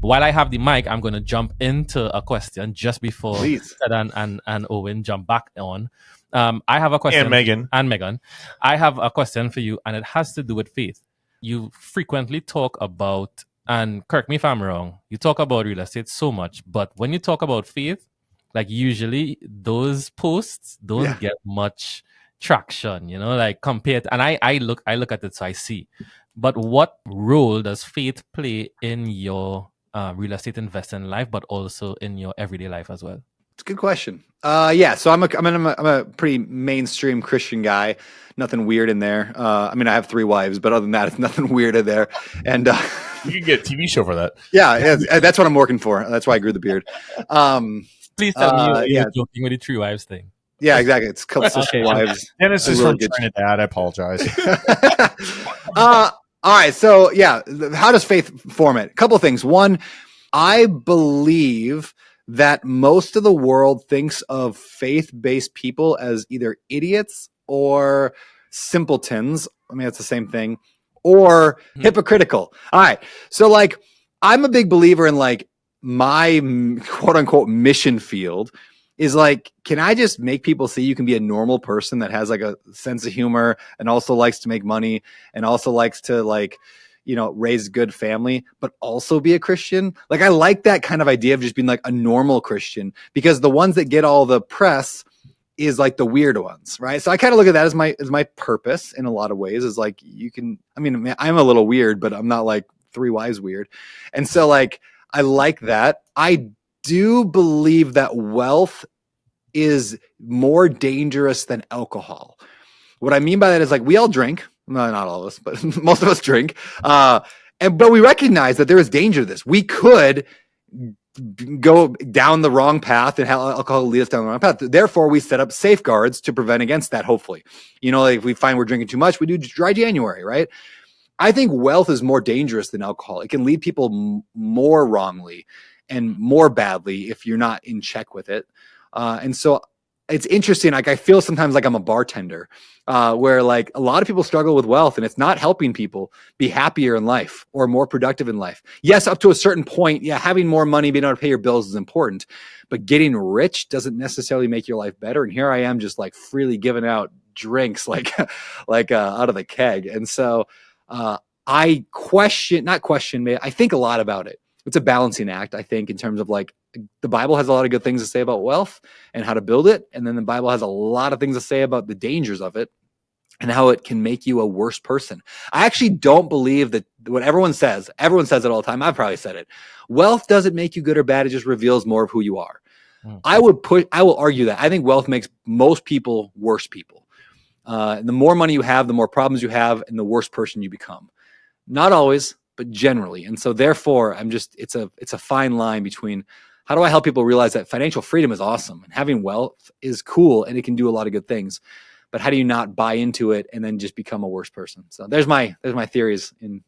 while I have the mic, I'm going to jump into a question just before Please. Ted and Owen jump back on. I have a question. And Megan. I have a question for you, and it has to do with faith. You frequently talk about, and correct me if I'm wrong, you talk about real estate so much, but when you talk about faith, like usually those posts don't get much traction, like compared. And I look at it, so I see. But what role does faith play in your real estate investing life, but also in your everyday life as well? It's a good question. So I'm a pretty mainstream Christian guy. Nothing weird in there. I have 3 wives, but other than that, it's nothing weird in there. And you can get a TV show for that. Yeah, that's what I'm working for. That's why I grew the beard. Please tell me you're joking with the 3 wives thing. Yeah, exactly. It's called Sister Wives. Dennis is from Trinidad. I apologize. All right. So how does faith form it? A couple of things. One, I believe that most of the world thinks of faith-based people as either idiots or simpletons. It's the same thing, or hypocritical. All right. So I'm a big believer in my quote unquote mission field is can I just make people see you can be a normal person that has a sense of humor and also likes to make money and also likes to raise good family, but also be a Christian. I like that kind of idea of just being a normal Christian, because the ones that get all the press is the weird ones, right? So I kind of look at that as my purpose in a lot of ways, is you can, I'm a little weird, but I'm not 3 wives weird. And so I like that. I do believe that wealth is more dangerous than alcohol. What I mean by that is we all drink. No, not all of us, but most of us drink. But we recognize that there is danger to this. We could go down the wrong path and have alcohol lead us down the wrong path. Therefore, we set up safeguards to prevent against that, hopefully. If we find we're drinking too much, we do dry January, right? I think wealth is more dangerous than alcohol. It can lead people more wrongly and more badly if you're not in check with it. And so it's interesting. I feel sometimes I'm a bartender, where a lot of people struggle with wealth, and it's not helping people be happier in life or more productive in life. Yes, up to a certain point, having more money, being able to pay your bills is important, but getting rich doesn't necessarily make your life better. And here I am just freely giving out drinks, out of the keg. And so I think a lot about it. It's a balancing act, I think, in terms of the Bible has a lot of good things to say about wealth and how to build it. And then the Bible has a lot of things to say about the dangers of it and how it can make you a worse person. I actually don't believe that what everyone says it all the time. I've probably said it. Wealth doesn't make you good or bad. It just reveals more of who you are. I will argue that. I think wealth makes most people worse people. And the more money you have, the more problems you have, and the worse person you become. Not always, but generally. And so therefore, it's a fine line between how do I help people realize that financial freedom is awesome and having wealth is cool and it can do a lot of good things, but how do you not buy into it and then just become a worse person? So there's my theories in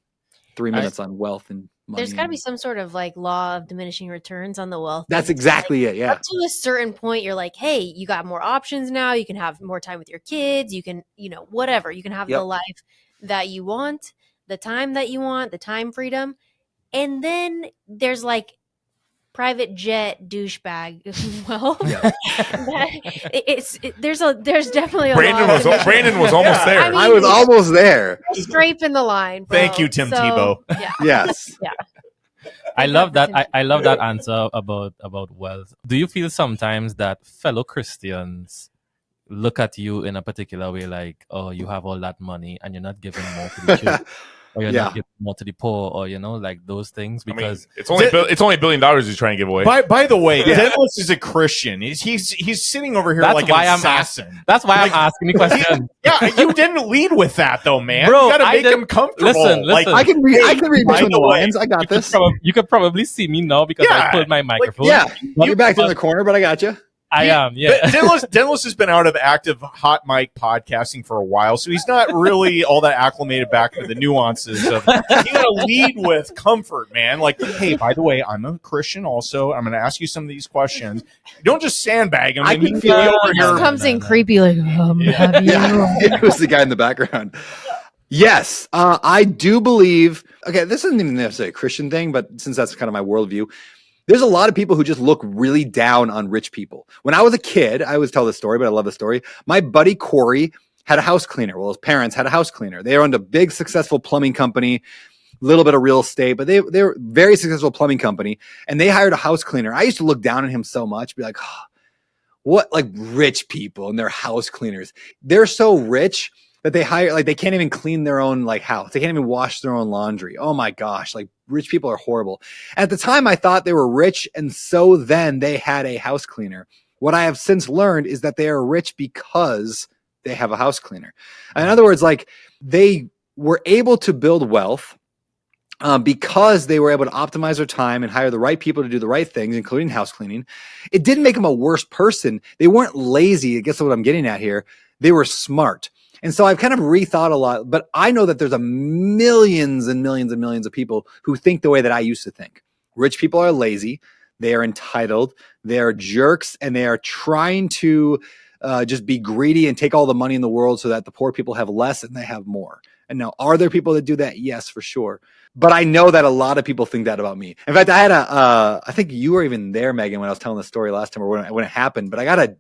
3 minutes on wealth and money. There's got to be some sort of law of diminishing returns on the wealth. That's exactly it. Yeah. Up to a certain point, you're hey, you got more options now. You can have more time with your kids. You can, whatever. You can have the life that you want, the time that you want, the time freedom. And then there's private jet douchebag. Well, there's definitely a Brandon was almost there. I was almost there. Scraping the line. Bro. Thank you, Tim Tebow. Yeah. Yes. Yeah. I love that. I love that answer about wealth. Do you feel sometimes that fellow Christians look at you in a particular way, oh, you have all that money and you're not giving more to the church? Or you're not giving more to the poor, or those things, because it's only $1 billion he's trying to give away. By the way, Dennis is a Christian. He's sitting over here like an assassin. That's why I'm asking the question. Yeah, you didn't lead with that though, man. Bro, you gotta make him comfortable. Listen. I can read between the lines. I got this. You could probably see me now because I pulled my microphone. You're back in the corner, but I got you. I am, yeah. Dennis has been out of active hot mic podcasting for a while, so he's not really all that acclimated back to the nuances of. You gotta lead with comfort, man. Hey, by the way, I'm a Christian. Also, I'm gonna ask you some of these questions. Don't just sandbag him. I can feel over here. Comes in creepy, It was the guy in the background. Yes, I do believe. Okay, this isn't even necessarily a Christian thing, but since that's kind of my worldview, there's a lot of people who just look really down on rich people. When I was a kid, I always tell this story, but I love the story. My buddy Corey had a house cleaner. Well, his parents had a house cleaner. They owned a big, successful plumbing company, a little bit of real estate, but they were very successful plumbing company, and they hired a house cleaner. I used to look down on him so much, be like, oh, what, like rich people and their house cleaners. They're so rich that they hire, like they can't even clean their own like house. They can't even wash their own laundry. Oh my gosh, like rich people are horrible. At the time I thought they were rich, and so then they had a house cleaner. What I have since learned is that they are rich because they have a house cleaner. In other words, like they were able to build wealth because they were able to optimize their time and hire the right people to do the right things, including house cleaning. It didn't make them a worse person. They weren't lazy. I guess what I'm getting at here. They were smart. And so I've kind of rethought a lot, but I know that there's millions and millions and millions of people who think the way that I used to think. Rich people are lazy. They are entitled. They are jerks, and they are trying to just be greedy and take all the money in the world so that the poor people have less and they have more. And now, are there people that do that? Yes, for sure. But I know that a lot of people think that about me. In fact, I had I think you were even there, Megan, when I was telling the story last time or when it happened, but I got a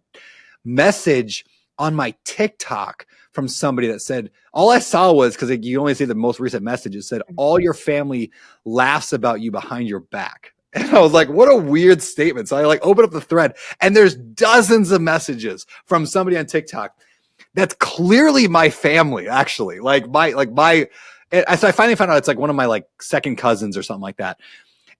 message on my TikTok from somebody that said, all I saw was, because you only see the most recent message, it said, all your family laughs about you behind your back. And I was like, what a weird statement. So I like opened up the thread, and there's dozens of messages from somebody on TikTok that's clearly my family, actually. So I finally found out it's like one of my like second cousins or something like that.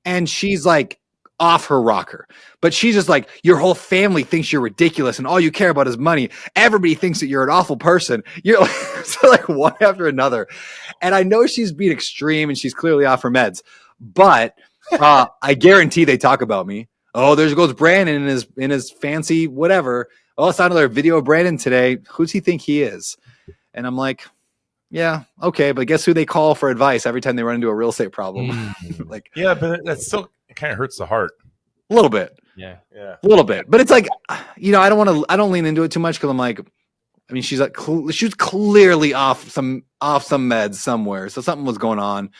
And she's like off her rocker, but she's just like, your whole family thinks you're ridiculous and all you care about is money. Everybody thinks that you're an awful person. You're like, so like one after another. And I know she's being extreme and she's clearly off her meds, but I guarantee they talk about me. Oh, there goes Brandon in his fancy whatever. Oh, it's another video of Brandon today. Who's he think he is? And I'm like, yeah, okay, but guess who they call for advice every time they run into a real estate problem? Like, yeah, but that still kind of hurts the heart. A little bit. Yeah. A little bit. But it's like, I don't lean into it too much because I'm like, I mean, she's like, she was clearly off some meds somewhere. So something was going on.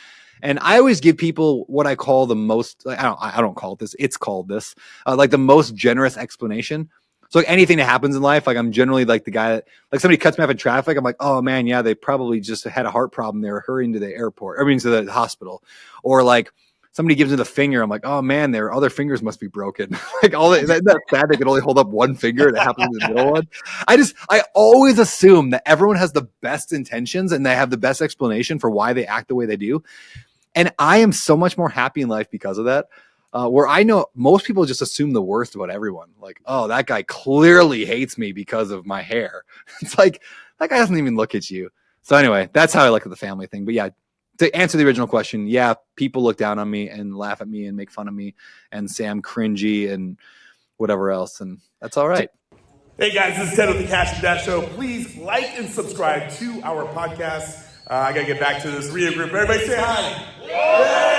And I always give people what I call the most, like, I don't call it this, it's called this, like the most generous explanation. So like anything that happens in life, like I'm generally like the guy that, like somebody cuts me off in traffic, I'm like, oh man, yeah, they probably just had a heart problem. They were hurrying to the airport, to the hospital. Or like somebody gives me the finger, I'm like, oh man, their other fingers must be broken. Like that's sad they could only hold up one finger and it happens in the middle one. I always assume that everyone has the best intentions and they have the best explanation for why they act the way they do. And I am so much more happy in life because of that. Where I know most people just assume the worst about everyone. Like, oh, that guy clearly hates me because of my hair. It's like, that guy doesn't even look at you. So anyway, that's how I look at the family thing. But yeah, to answer the original question, yeah, people look down on me and laugh at me and make fun of me and say I'm cringy and whatever else. And that's all right. Hey guys, this is Ted with the Kash Dash Show. Please like and subscribe to our podcast. I got to get back to this Rio group. Everybody say hi.